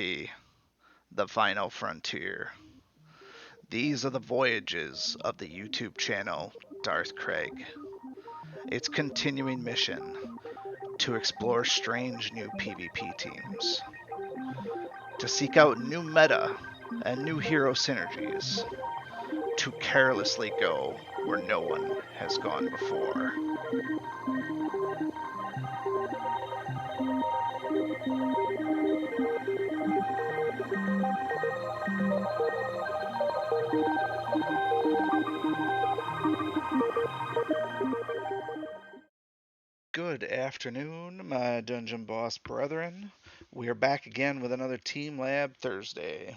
PvP, the final frontier. These are the voyages of the YouTube channel Darth Craig. Its continuing mission to explore strange new PvP teams, to seek out new meta and new hero synergies, to carelessly go where no one has gone before. Good afternoon, my Dungeon Boss brethren. We are back again with another Team Lab Thursday.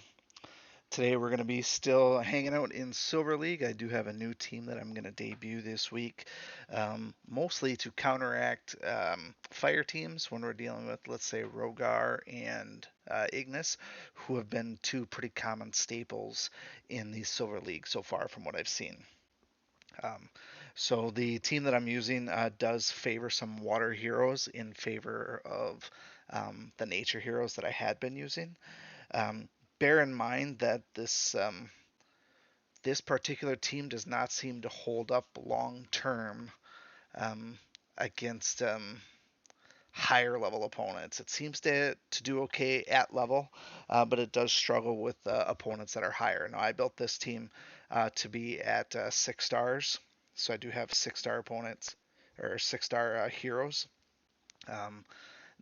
Today we're going to be still hanging out in Silver League. I do have a new team that I'm going to debut this week, mostly to counteract fire teams when we're dealing with, let's say, Rogar and Ignis, who have been two pretty common staples in the Silver League so far from what I've seen. So the team that I'm using does favor some water heroes in favor of the nature heroes that I had been using. Bear in mind that this particular team does not seem to hold up long term um, against higher level opponents. It seems to do okay at level, but it does struggle with opponents that are higher. Now I built this team to be at 6 stars, so I do have 6 star opponents or 6 star heroes. Um,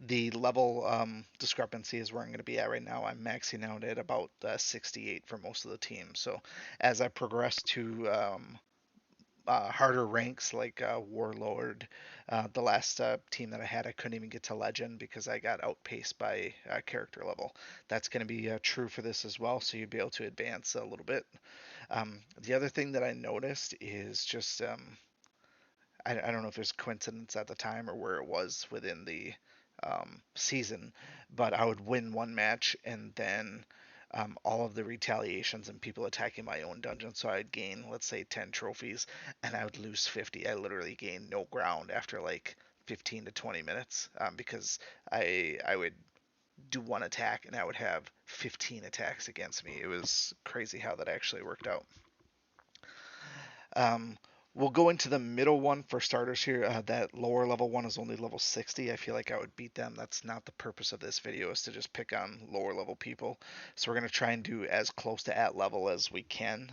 the level discrepancy is where I'm going to be at right now. I'm maxing out at about 68 for most of the team. So as I progress to harder ranks like Warlord, the last team that I had, I couldn't even get to Legend because I got outpaced by character level. That's going to be true for this as well, so you'll be able to advance a little bit. The other thing that I noticed is just I don't know if there's coincidence at the time or where it was within the season, but I would win one match and then all of the retaliations and people attacking my own dungeon. So I'd gain, let's say, 10 trophies and I would lose 50. I literally gained no ground after like 15 to 20 minutes because I would do one attack and I would have 15 attacks against me. It was crazy how that actually worked out. Um, we'll go into the middle one for starters here. That lower level one is only level 60. I feel like I would beat them. That's not the purpose of this video, is to just pick on lower level people. So we're going to try and do as close to at level as we can.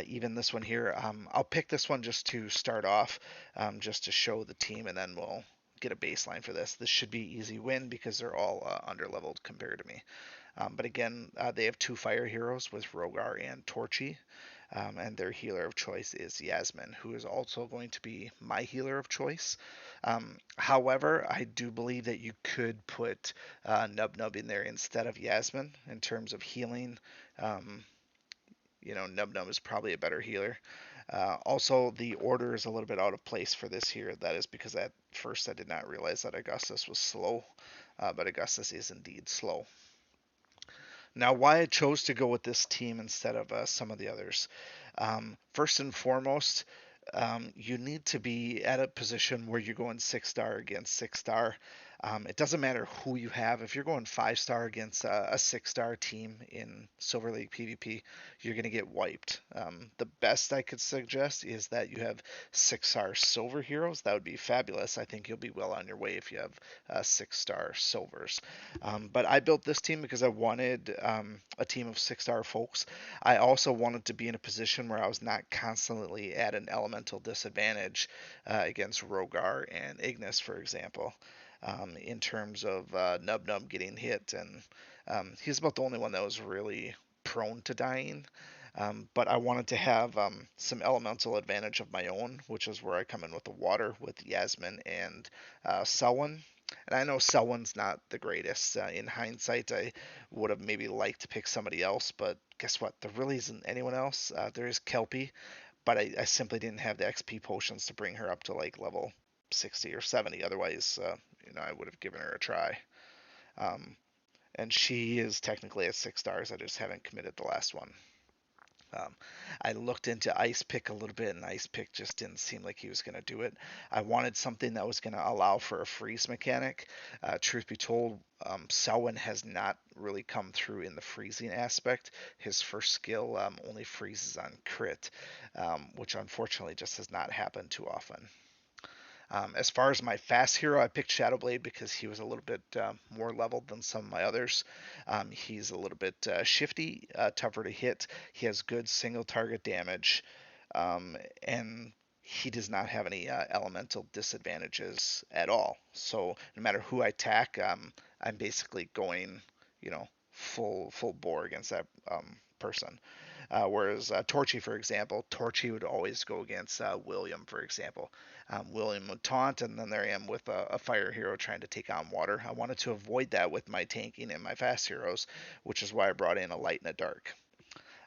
Even this one here, I'll pick this one just to start off, just to show the team, and then we'll get a baseline for this. This should be easy win because they're all under leveled compared to me. But again, they have 2 fire heroes with Rogar and Torchy. And their healer of choice is Yasmin, who is also going to be my healer of choice. However, I do believe that you could put Nub Nub in there instead of Yasmin in terms of healing. Um, Nub Nub is probably a better healer. Also, the order is a little bit out of place for this here. That is because at first I did not realize that Augustus was slow, but Augustus is indeed slow. Now, why I chose to go with this team instead of some of the others. First and foremost, you need to be at a position where you're going 6 star against 6 star. It doesn't matter who you have. If you're going 5 star against a 6 star team in Silver League PvP, you're going to get wiped. The best I could suggest is that you have 6 star silver heroes. That would be fabulous. I think you'll be well on your way if you have 6 star silvers. But I built this team because I wanted a team of 6 star folks. I also wanted to be in a position where I was not constantly at an elemental disadvantage against Rogar and Ignis, for example, in terms of Nub Nub getting hit. And he's about the only one that was really prone to dying. But I wanted to have some elemental advantage of my own, which is where I come in with the water with Yasmin and Selwyn. And I know Selwyn's not the greatest. In hindsight, I would have maybe liked to pick somebody else, but guess what? There really isn't anyone else. There is Kelpie, but I simply didn't have the XP potions to bring her up to like level 60 or 70. Otherwise, I would have given her a try. Um, and she is technically at 6 stars. I just haven't committed the last one. Um, I looked into Ice Pick a little bit, and Ice Pick just didn't seem like he was going to do it. I wanted something that was going to allow for a freeze mechanic. Truth be told, Selwyn has not really come through in the freezing aspect. His first skill only freezes on crit, which unfortunately just has not happened too often. As far as my fast hero, I picked Shadowblade because he was a little bit more leveled than some of my others. He's a little bit shifty, tougher to hit. He has good single target damage, and he does not have any elemental disadvantages at all. So no matter who I attack, I'm basically going, full bore against that person. Whereas Torchy, for example, Torchy would always go against William, for example. William would taunt, and then there I am with a fire hero trying to take on water. I wanted to avoid that with my tanking and my fast heroes, which is why I brought in a light and a dark.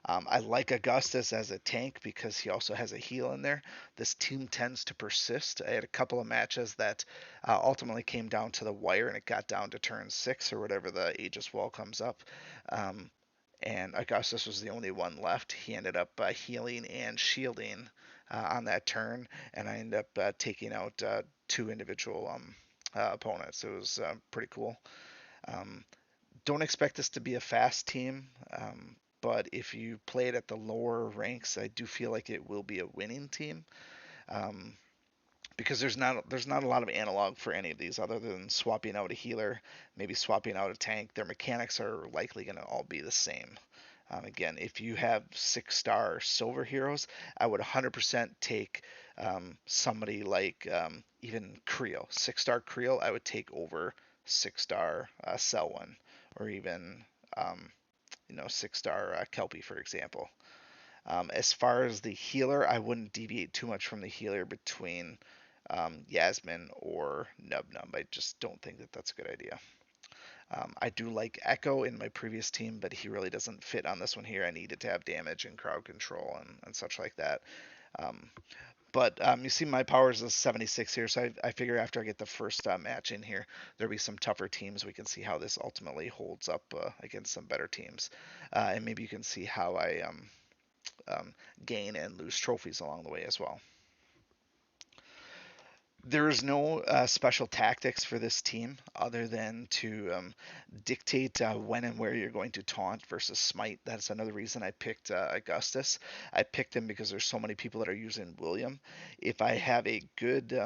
I like Augustus as a tank because he also has a heal in there. This team tends to persist. I had a couple of matches that ultimately came down to the wire and it got down to turn 6 or whatever the Aegis wall comes up. Um, and Augustus was the only one left. He ended up healing and shielding on that turn, and I ended up taking out two individual opponents. It was pretty cool. Um, don't expect this to be a fast team, but if you play it at the lower ranks, I do feel like it will be a winning team. Um, because there's not a lot of analog for any of these other than swapping out a healer, maybe swapping out a tank. Their mechanics are likely going to all be the same. Again, if you have 6-star silver heroes, I would 100% take somebody like even Creel. 6-star Creel, I would take over 6-star Selwyn, or even 6-star Kelpie, for example. As far as the healer, I wouldn't deviate too much from the healer between Yasmin or Nub Nub. I just don't think that that's a good idea. I do like Echo in my previous team, but he really doesn't fit on this one here. I needed to have damage and crowd control and such like that. Um, but you see my powers is 76 here, so I figure after I get the first match in here, there'll be some tougher teams. We can see how this ultimately holds up against some better teams. And maybe you can see how I um, gain and lose trophies along the way as well. There is no special tactics for this team other than to dictate when and where you're going to taunt versus smite. That's another reason I picked Augustus. I picked him because there's so many people that are using William. If I have a good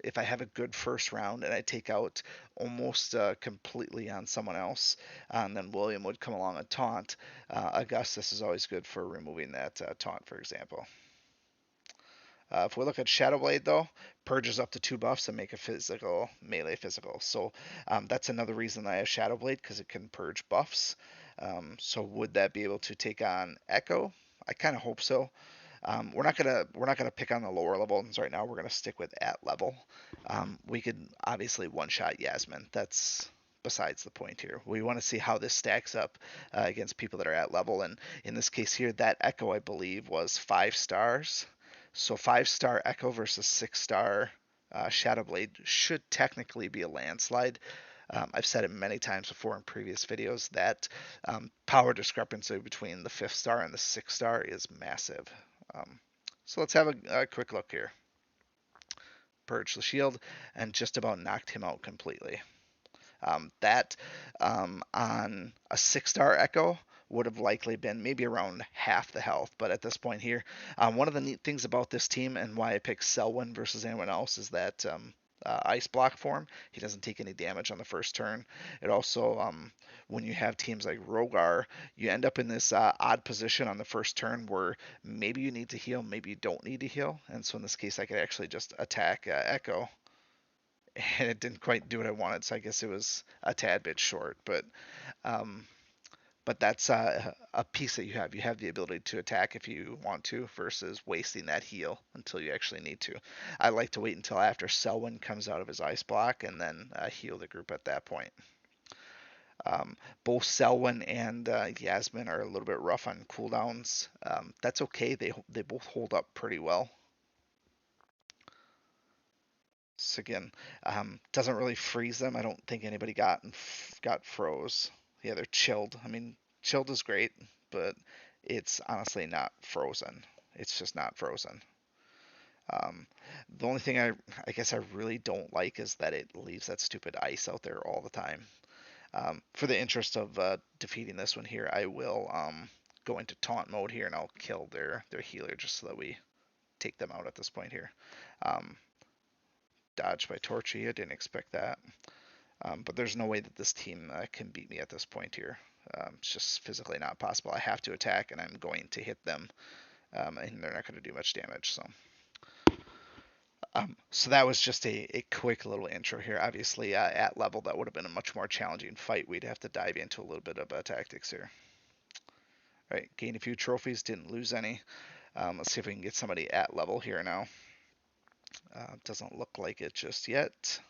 if I have a good first round and I take out almost completely on someone else, and then William would come along and taunt, Augustus is always good for removing that taunt, for example. If we look at Shadowblade, though, purges up to 2 buffs and make a physical melee physical. So that's another reason I have Shadowblade because it can purge buffs. So would that be able to take on Echo? I kind of hope so. We're not gonna pick on the lower level ones right now. We're gonna stick with at level. We could obviously one shot Yasmin. That's besides the point here. We want to see how this stacks up against people that are at level. And in this case here, that Echo I believe was 5 stars. So 5-star Echo versus 6-star Shadowblade should technically be a landslide. I've said it many times before in previous videos that power discrepancy between the 5th-star and the 6-star is massive. Um, so let's have a quick look here. Purge the shield and just about knocked him out completely. That on a 6-star Echo would have likely been maybe around half the health. But at this point here, one of the neat things about this team and why I picked Selwyn versus anyone else is that ice block form. He doesn't take any damage on the first turn. It also, when you have teams like Rogar, you end up in this odd position on the first turn where maybe you need to heal, maybe you don't need to heal. And so in this case, I could actually just attack Echo and it didn't quite do what I wanted, so I guess it was a tad bit short. Um, but that's a piece that you have. You have the ability to attack if you want to, versus wasting that heal until you actually need to. I like to wait until after Selwyn comes out of his ice block and then heal the group at that point. Both Selwyn and Yasmin are a little bit rough on cooldowns. That's okay. They both hold up pretty well. So again, doesn't really freeze them. I don't think anybody got froze. Yeah, they're chilled. I mean, chilled is great, but it's honestly not frozen. It's just not frozen. Um, the only thing I guess I really don't like is that it leaves that stupid ice out there all the time. For the interest of defeating this one here, I will go into taunt mode here and I'll kill their healer just so that we take them out at this point here. Um, Dodge by Torchy, I didn't expect that. But there's no way that this team can beat me at this point here. It's just physically not possible. I have to attack and I'm going to hit them, and they're not going to do much damage. So that was just a quick little intro here. Obviously, at level, that would have been a much more challenging fight. We'd have to dive into a little bit of tactics here. All right, gain a few trophies, didn't lose any. Let's see if we can get somebody at level here now. Doesn't look like it just yet.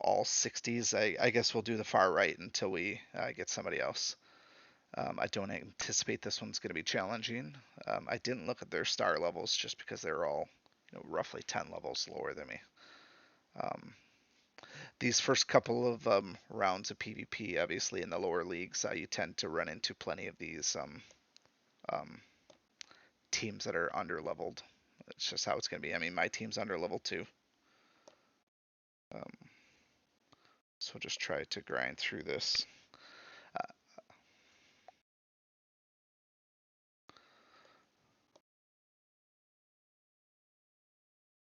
All 60s. I guess we'll do the far right until we get somebody else. I don't anticipate this one's going to be challenging. I didn't look at their star levels just because they're all roughly 10 levels lower than me. These first couple of rounds of PvP, obviously in the lower leagues, you tend to run into plenty of these um, teams that are under leveled. It's just how it's going to be. I mean, my team's under level 2. Um, so just try to grind through this.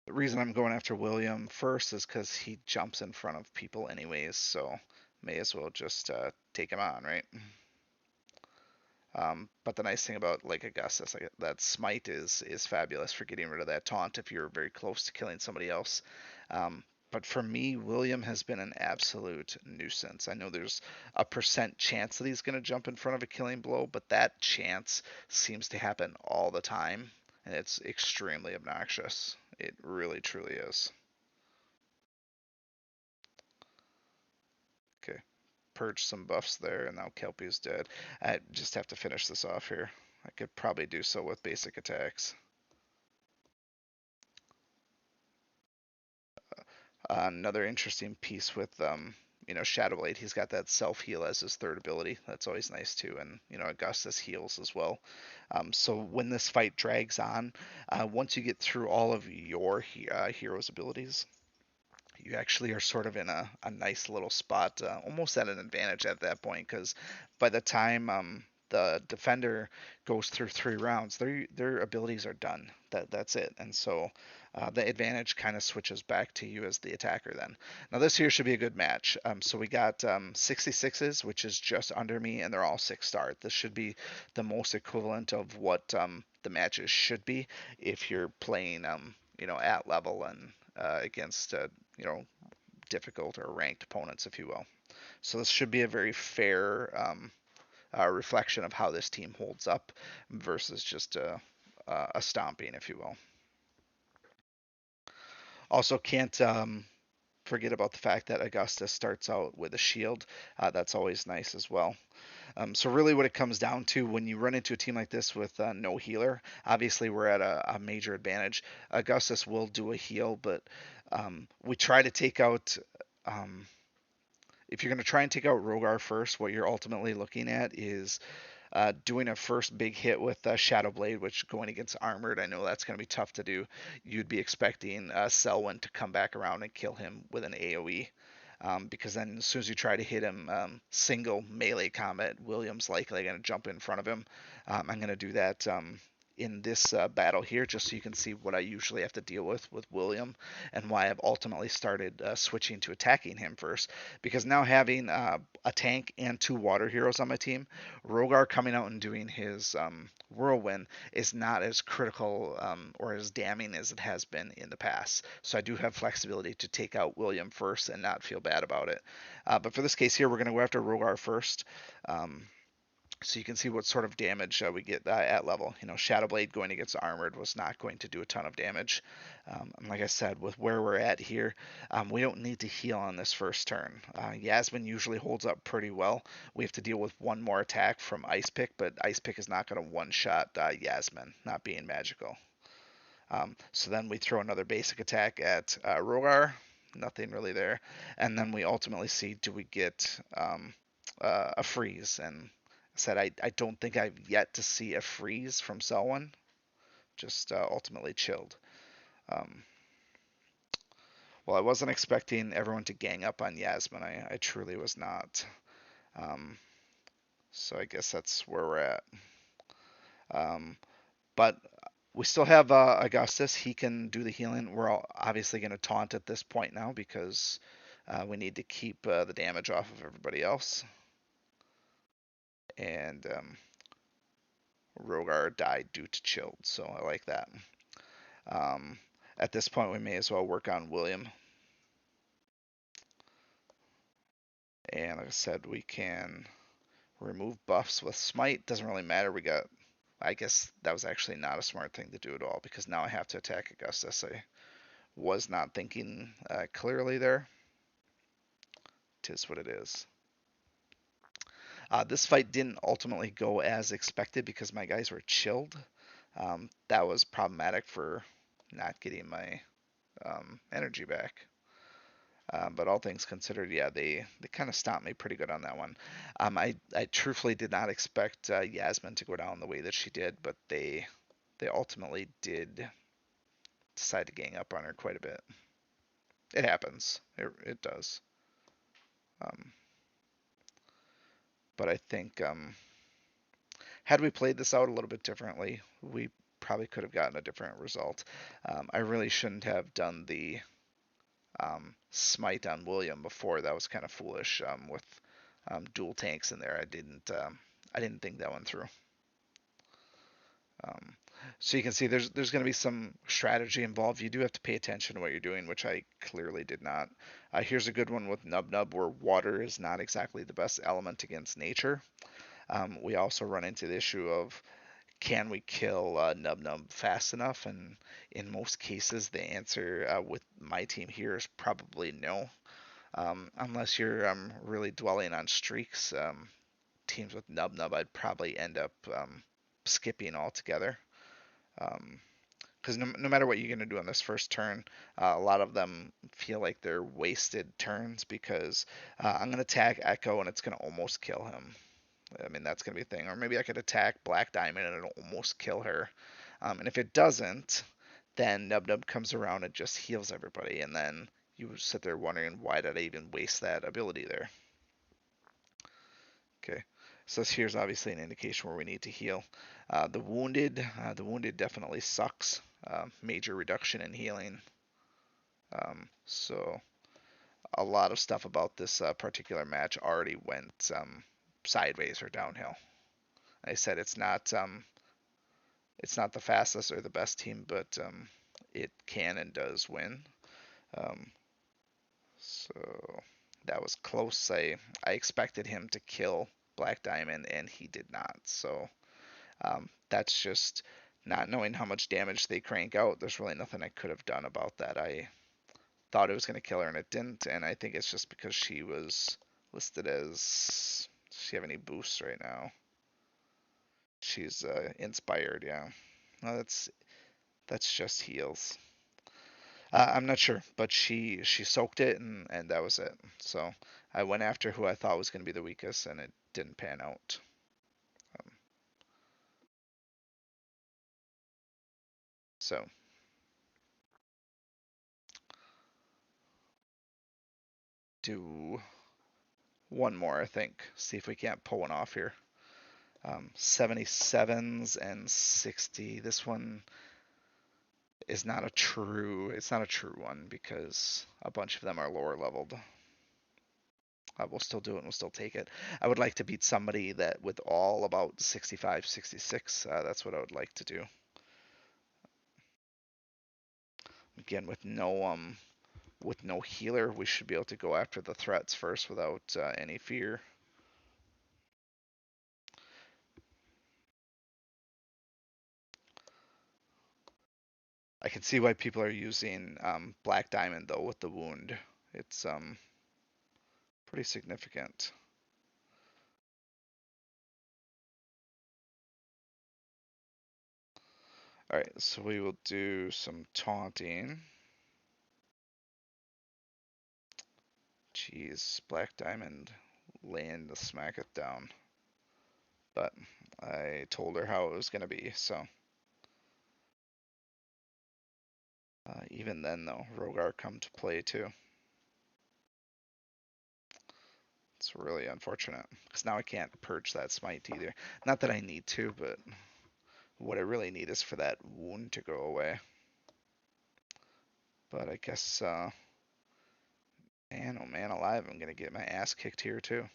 The reason I'm going after William first is because he jumps in front of people anyways, so may as well just take him on, right? But the nice thing about like Augustus, like, that smite is fabulous for getting rid of that taunt if you're very close to killing somebody else. But for me, William has been an absolute nuisance. I know there's a percent chance that he's going to jump in front of a killing blow, but that chance seems to happen all the time, and it's extremely obnoxious. It really, truly is. Okay, purge some buffs there, and now Kelpie's dead. I just have to finish this off here. I could probably do so with basic attacks. Another interesting piece with Shadowblade, he's got that self heal as his third ability. That's always nice too, and Augustus heals as well. So when this fight drags on, once you get through all of your hero's abilities, you actually are sort of in a nice little spot, almost at an advantage at that point, because by the time the defender goes through 3 rounds, their abilities are done. That's it, and so the advantage kind of switches back to you as the attacker. Then now this here should be a good match. So we got 66s, which is just under me, and they're all 6-star. This should be the most equivalent of what the matches should be if you're playing at level and against you know, difficult or ranked opponents, if you will. So this should be a very fair reflection of how this team holds up versus just a stomping, if you will. Also, can't forget about the fact that Augustus starts out with a shield. That's always nice as well. So really what it comes down to when you run into a team like this with no healer, obviously we're at a major advantage. Augustus will do a heal, but we try to take out if you're going to try and take out Rogar first, what you're ultimately looking at is doing a first big hit with Shadowblade, which going against Armored, I know that's going to be tough to do. You'd be expecting Selwyn to come back around and kill him with an AoE. Because then as soon as you try to hit him single melee combat, William's likely going to jump in front of him. I'm going to do that in this battle here, just so you can see what I usually have to deal with William, and why I've ultimately started switching to attacking him first. Because now having a tank and 2 water heroes on my team, Rogar coming out and doing his whirlwind is not as critical or as damning as it has been in the past. So I do have flexibility to take out William first and not feel bad about it. But for this case here, we're going to go after Rogar first. So you can see what sort of damage we get at level. Shadowblade going against Armored was not going to do a ton of damage. And like I said, with where we're at here, we don't need to heal on this first turn. Yasmin usually holds up pretty well. We have to deal with one more attack from Ice Pick, but Ice Pick is not going to one-shot Yasmin, not being magical. So then we throw another basic attack at Rogar. Nothing really there. And then we ultimately see, do we get a freeze? And said, I don't think I've yet to see a freeze from Selwyn. Just ultimately chilled. Um, well, I wasn't expecting everyone to gang up on Yasmin. I truly was not. Um, so I guess that's where we're at. Um, but we still have Augustus. He can do the healing. We're all obviously going to taunt at this point now because we need to keep the damage off of everybody else. And Rogar died due to chilled, so I like that. Um, at this point, we may as well work on William. And like I said, we can remove buffs with Smite. Doesn't really matter. We got. I guess that was actually not a smart thing to do at all because now I have to attack Augustus. I was not thinking clearly there. Tis what it is. This fight didn't ultimately go as expected because my guys were chilled. That was problematic for not getting my energy back. But all things considered, yeah, they kind of stopped me pretty good on that one. I truthfully did not expect Yasmin to go down the way that she did, but they ultimately did decide to gang up on her quite a bit. It happens. It does. Um, but I think had we played this out a little bit differently, we probably could have gotten a different result. I really shouldn't have done the smite on William before. That was kind of foolish with dual tanks in there. I didn't think that one through. Um, so you can see there's going to be some strategy involved. You do have to pay attention to what you're doing, which I clearly did not. Here's a good one with Nub Nub, where water is not exactly the best element against nature. We also run into the issue of can we kill Nub Nub fast enough? And in most cases, the answer with my team here is probably no. Unless you're really dwelling on streaks, teams with Nub Nub, I'd probably end up skipping altogether. Because no matter what you're going to do on this first turn, a lot of them feel like they're wasted turns because I'm going to attack Echo and it's going to almost kill him. I mean, that's going to be a thing. Or maybe I could attack Black Diamond and it'll almost kill her. And if it doesn't, then Nub Nub comes around and just heals everybody. And then you sit there wondering, why did I even waste that ability there? Okay. So here's obviously an indication where we need to heal. The wounded definitely sucks. Major reduction in healing. So a lot of stuff about this particular match already went sideways or downhill. I said it's not the fastest or the best team, but it can and does win. Um, so that was close. I expected him to kill Black Diamond, and he did not. So that's just not knowing how much damage they crank out. There's really nothing I could have done about that. I thought it was going to kill her, and it didn't. And I think it's just because she was listed as. Does she have any boosts right now? She's inspired, yeah. No, that's just heals. I'm not sure, but she soaked it and that was it. So I went after who I thought was going to be the weakest, and it didn't pan out. Um, so do one more, I think. See if we can't pull one off here. 77s and 60. This one is not a true. It's not a true one because a bunch of them are lower leveled. We'll still do it and we'll still take it. I would like to beat somebody that with all about 65, 66. That's what I would like to do. Again, with no healer, we should be able to go after the threats first without any fear. I can see why people are using Black Diamond though with the wound. It's pretty significant. All right, so we will do some taunting. Jeez, Black Diamond laying the smack it down. but I told her how it was going to be. So even then, though, Rogar come to play too. It's really unfortunate because now I can't purge that smite either. Not that I need to, but what I really need is for that wound to go away. But I guess, man, oh man, alive, I'm gonna get my ass kicked here too.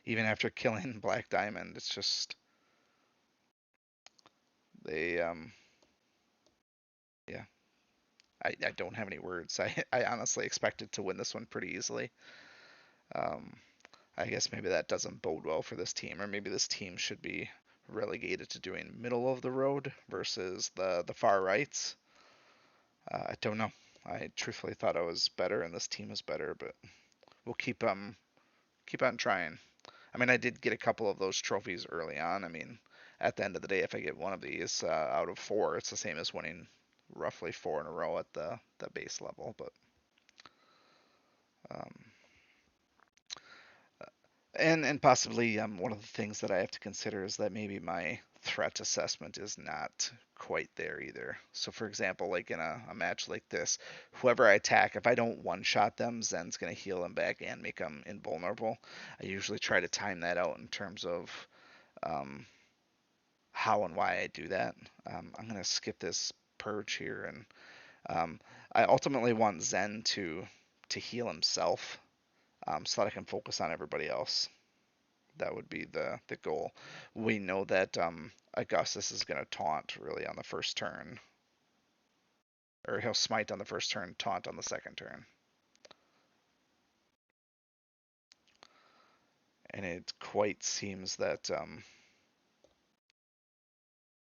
Even after killing Black Diamond, it's just they, yeah. I don't have any words. I honestly expected to win this one pretty easily. Um, I guess maybe that doesn't bode well for this team, or maybe this team should be relegated to doing middle of the road versus the far rights. I don't know. I truthfully thought I was better, and this team is better, but we'll keep on trying. I mean, I did get a couple of those trophies early on. I mean, at the end of the day, if I get one of these out of four, it's the same as winning roughly four in a row at the base level. But um, and possibly one of the things that I have to consider is that maybe my threat assessment is not quite there either. So for example, like in a match like this, whoever I attack, if I don't one shot them, Zen's gonna heal them back and make them invulnerable. I usually try to time that out in terms of um, how and why I do that. I'm gonna skip this purge here, and I ultimately want Zen to heal himself, so that I can focus on everybody else. That would be the goal. We know that Augustus is going to taunt really on the first turn, or he'll smite on the first turn, taunt on the second turn, and it quite seems that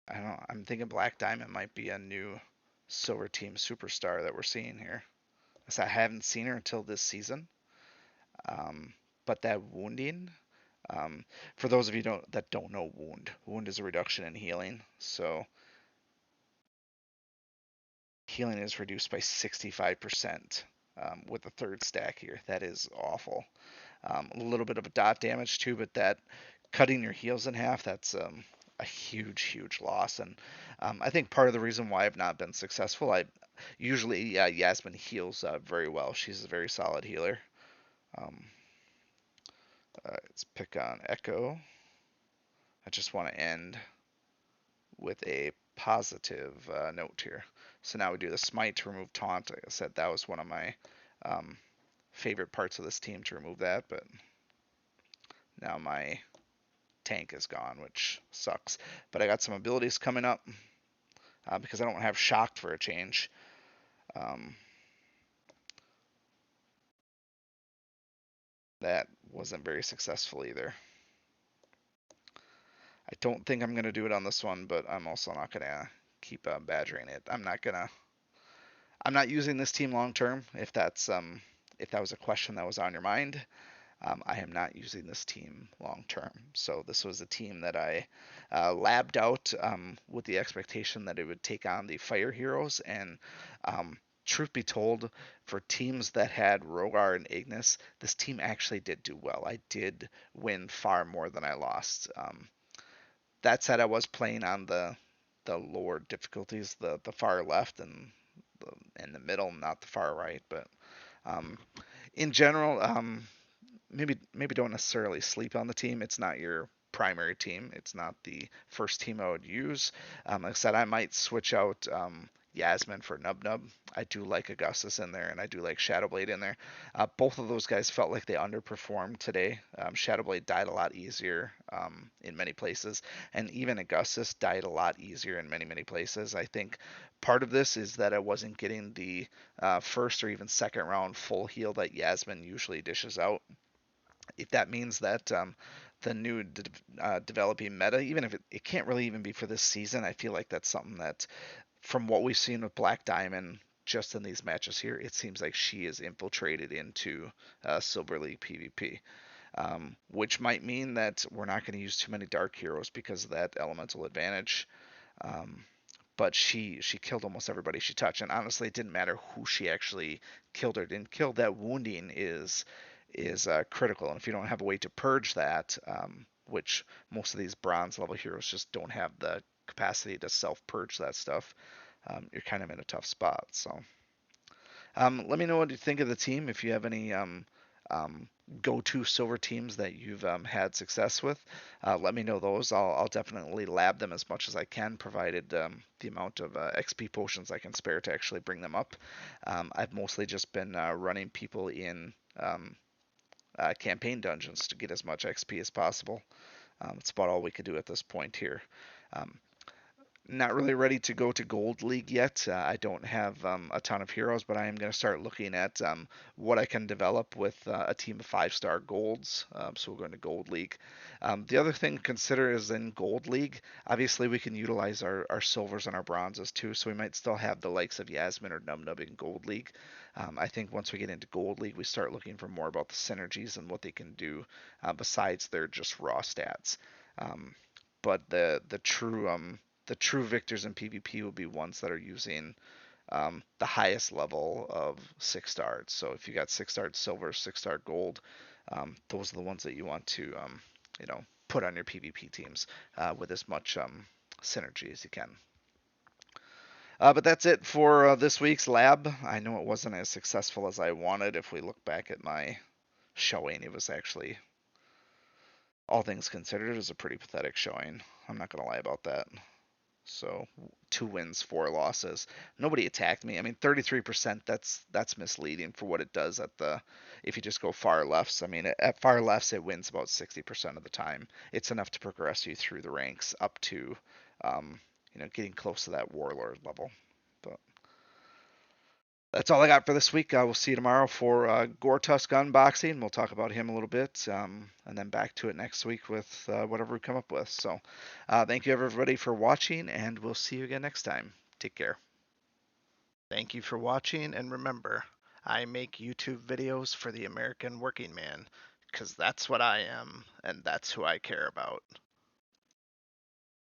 I don't know. I'm thinking Black Diamond might be a new Silver Team superstar that we're seeing here. So I haven't seen her until this season, but that wounding. For those of you that don't know, wound is a reduction in healing. So healing is reduced by 65% with the third stack here. That is awful. A little bit of a dot damage too, but that cutting your heals in half, that's a huge loss. And I think part of the reason why I've not been successful, I usually Yasmin heals very well. She's a very solid healer. Um, let's pick on Echo. I just want to end with a positive note here. So now we do the smite to remove taunt. Like I said, that was one of my um, favorite parts of this team to remove that, but now my tank is gone, which sucks. But I got some abilities coming up because I don't have shocked for a change. Um, that wasn't very successful either. I don't think I'm gonna do it on this one, but I'm also not gonna keep badgering it. I'm not using this team long term. If that was a question that was on your mind, I am not using this team long term. So this was a team that I labbed out with the expectation that it would take on the fire heroes. And truth be told, for teams that had Rogar and Ignis, this team actually did do well. I did win far more than I lost. That said, I was playing on the lower difficulties, the far left and the middle, not the far right. But um, in general, maybe don't necessarily sleep on the team. It's not your primary team. It's not the first team I would use. Like I said, I might switch out Yasmin for Nub Nub. I do like Augustus in there, and I do like Shadowblade in there. Both of those guys felt like they underperformed today. Shadowblade died a lot easier in many places, and even Augustus died a lot easier in many places. I think part of this is that I wasn't getting the first or even second round full heal that Yasmin usually dishes out. If that means that the new developing meta, even if it can't really even be for this season, I feel like that's something that, from what we've seen with Black Diamond just in these matches here, it seems like she is infiltrated into Silver League PvP. Which might mean that we're not going to use too many Dark Heroes because of that elemental advantage. Um, but she killed almost everybody she touched, and honestly, it didn't matter who she actually killed or didn't kill. That wounding is critical, and if you don't have a way to purge that, which most of these bronze level heroes just don't have the capacity to self-purge that stuff. You're kind of in a tough spot. So let me know what you think of the team. If you have any um, go-to silver teams that you've had success with, let me know those. I'll definitely lab them as much as I can, provided the amount of XP potions I can spare to actually bring them up. I've mostly just been running people in campaign dungeons to get as much XP as possible. That's about all we could do at this point here. Um, Not really ready to go to Gold League yet. I don't have a ton of heroes, but I am going to start looking at what I can develop with a team of 5-star golds. So we're going to Gold League. The other thing to consider is in Gold League, obviously we can utilize our silvers and our bronzes too, so we might still have the likes of Yasmin or Nub Nub in Gold League. I think once we get into Gold League, we start looking for more about the synergies and what they can do besides their just raw stats. Um, but the true victors in PvP will be ones that are using the highest level of 6-star. So if you got 6-star silver, 6-star gold, those are the ones that you want to put on your PvP teams with as much synergy as you can. But that's it for this week's lab. I know it wasn't as successful as I wanted. If we look back at my showing, it was actually, all things considered, it was a pretty pathetic showing. I'm not going to lie about that. So 2 wins, 4 losses. Nobody attacked me. I mean, 33%. That's misleading for what it does at the. If you just go far lefts, I mean, at far lefts it wins about 60% of the time. It's enough to progress you through the ranks up to, getting close to that warlord level. But that's all I got for this week. We'll see you tomorrow for Gortusk unboxing. We'll talk about him a little bit, and then back to it next week with whatever we come up with. So, thank you everybody for watching, and we'll see you again next time. Take care. Thank you for watching, and remember, I make YouTube videos for the American working man, because that's what I am, and that's who I care about.